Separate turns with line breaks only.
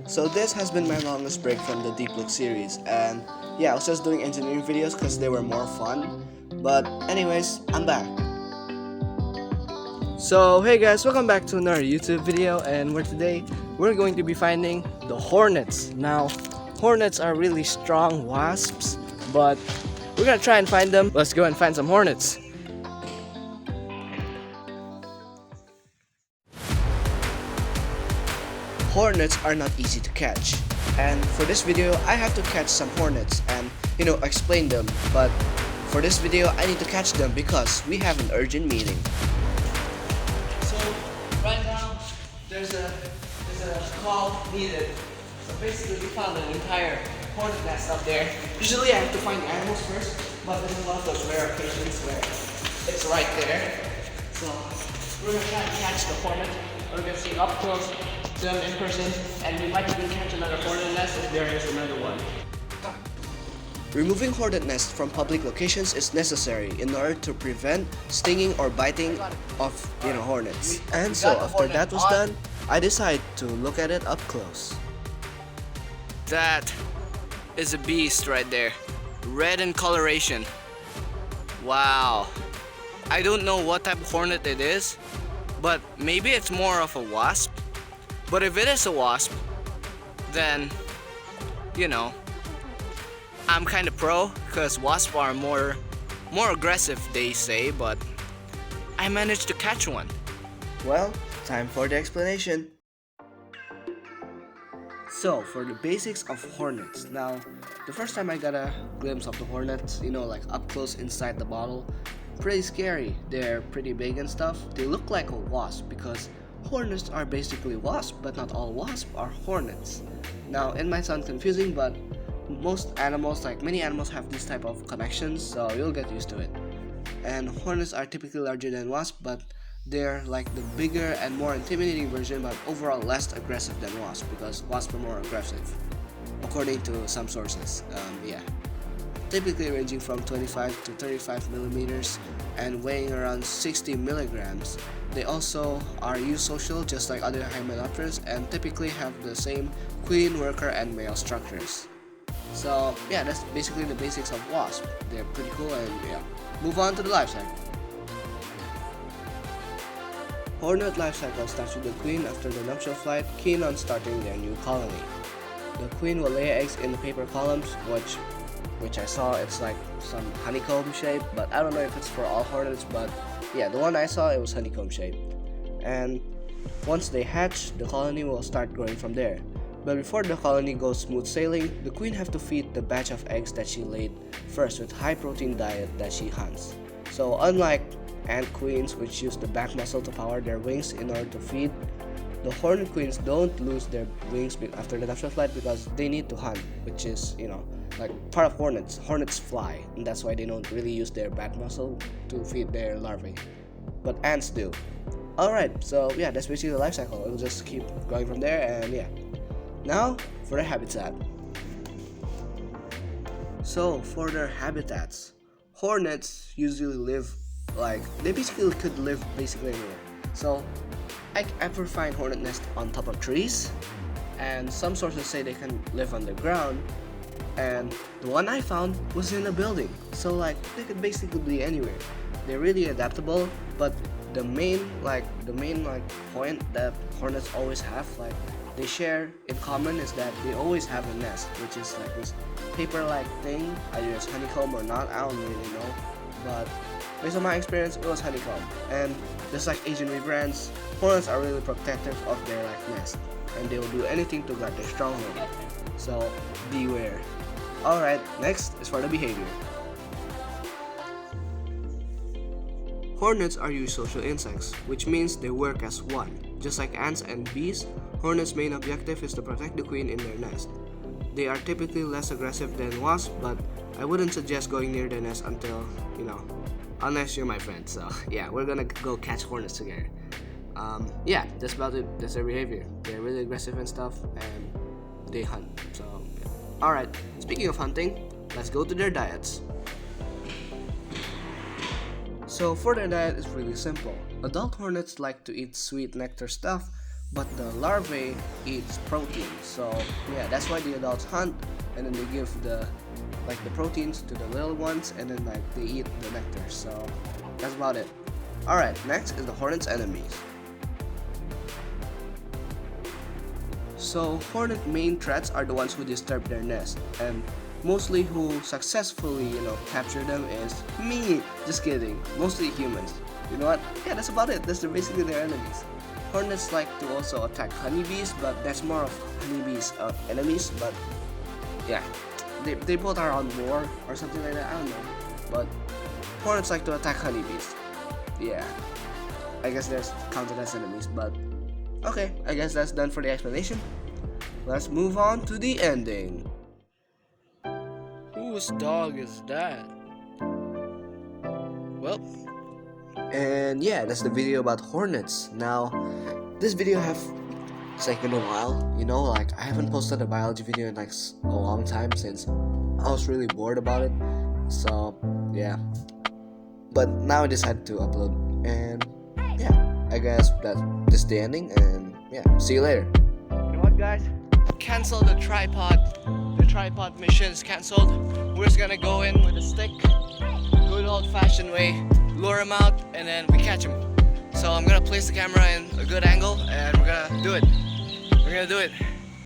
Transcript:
So this has been my longest break from the Deep Look series, and yeah, I was just doing engineering videos because they were more fun. But anyways, I'm back. So hey guys, welcome back to another YouTube video, and today we're going to be finding the hornets. Now, hornets are really strong wasps, but we're gonna try and find them. Let's go and find some hornets. Hornets are not easy to catch, and for this video I have to catch some hornets and explain them. But for this video I need to catch them because we have an urgent meeting. So right now there's a call needed. So basically we found an entire hornet nest up there. Usually I have to find animals first, but there's a lot of those rare occasions where it's right there. So we're gonna try and catch the hornet. We're gonna see up close them in person, and we might even catch another hornet nest if there is another one. Removing hornet nests from public locations is necessary in order to prevent stinging or biting of hornets. And so after that was done, I decided to look at it up close. That is a beast right there. Red in coloration. Wow. I don't know what type of hornet it is, but maybe it's more of a wasp. But if it is a wasp, then, I'm kind of pro, because wasps are more aggressive, they say, but I managed to catch one. Well, time for the explanation. So, for the basics of hornets. Now, the first time I got a glimpse of the hornets, like up close inside the bottle, pretty scary. They're pretty big and stuff. They look like a wasp because hornets are basically wasps, but not all wasps are hornets. Now, it might sound confusing, but most animals, like many animals, have this type of connections, so you'll get used to it. And hornets are typically larger than wasps, but they're like the bigger and more intimidating version, but overall less aggressive than wasps, because wasps are more aggressive, according to some sources. Typically ranging from 25 to 35 millimeters and weighing around 60 milligrams. They also are eusocial, just like other hymenopterans, and typically have the same queen, worker, and male structures. So yeah, that's basically the basics of wasp. They're pretty cool, and yeah. Move on to the life cycle. Hornet life cycle starts with the queen after the nuptial flight, keen on starting their new colony. The queen will lay eggs in the paper columns, which I saw it's like some honeycomb shape, but I don't know if it's for all hornets, but yeah, the one I saw, it was honeycomb shaped. And once they hatch, the colony will start growing from there. But before the colony goes smooth sailing, the queen have to feed the batch of eggs that she laid first with high protein diet that she hunts. So unlike ant queens, which use the back muscle to power their wings in order to feed, the hornet queens don't lose their wings after the nuptial flight because they need to hunt, which is, like part of hornets. Hornets fly, and that's why they don't really use their back muscle to feed their larvae. But ants do. Alright, so yeah, that's basically the life cycle. It'll just keep going from there, and yeah. Now, for the habitat. So, for their habitats, hornets usually live they basically could live basically anywhere. So, I ever find hornet nests on top of trees, and some sources say they can live underground, and the one I found was in a building. So they could basically be anywhere. They're really adaptable, but the main point that hornets always have, they share in common, is that they always have a nest, which is like this paper-like thing. Either it's honeycomb or not, I don't really know, but based on my experience, it was honeycomb. And just like Asian weaver ants, hornets are really protective of their nest, and they will do anything to guard their stronghold. So beware. Alright, next is for the behavior. Hornets are eusocial insects, which means they work as one. Just like ants and bees, hornets' main objective is to protect the queen in their nest. They are typically less aggressive than wasps, but I wouldn't suggest going near their nest until, unless you're my friend. So yeah, we're gonna go catch hornets together. Yeah, that's about it. That's their behavior. They're really aggressive and stuff, and they hunt. So yeah. Alright, speaking of hunting, let's go to their diets. So for their diet, it's really simple. Adult hornets like to eat sweet nectar stuff, but the larvae eats protein. So yeah, that's why the adults hunt, and then they give the proteins to the little ones, and then like they eat the nectar. So that's about it. Alright, next is the hornet's enemies. So hornet main threats are the ones who disturb their nest, and mostly who successfully, capture them is me. Just kidding. Mostly humans. You know what? Yeah, that's about it. That's basically their enemies. Hornets like to also attack honeybees, but that's more of honeybees' enemies. But yeah, they both are on war or something like that. I don't know. But hornets like to attack honeybees. Yeah, I guess they're counted as enemies. But okay, I guess that's done for the explanation. Let's move on to the ending. Whose dog is that? Well, and yeah, that's the video about hornets. Now, this video have taken a while, like I haven't posted a biology video in like a long time since I was really bored about it. So yeah, but now I decided to upload, and yeah, I guess that's just the ending, and yeah, see you later. You know what, guys? Cancel the tripod. The tripod mission is cancelled. We're just gonna go in with a stick, good old-fashioned way, lure him out, and then we catch him. So I'm gonna place the camera in a good angle, and we're gonna do it. We're gonna do it.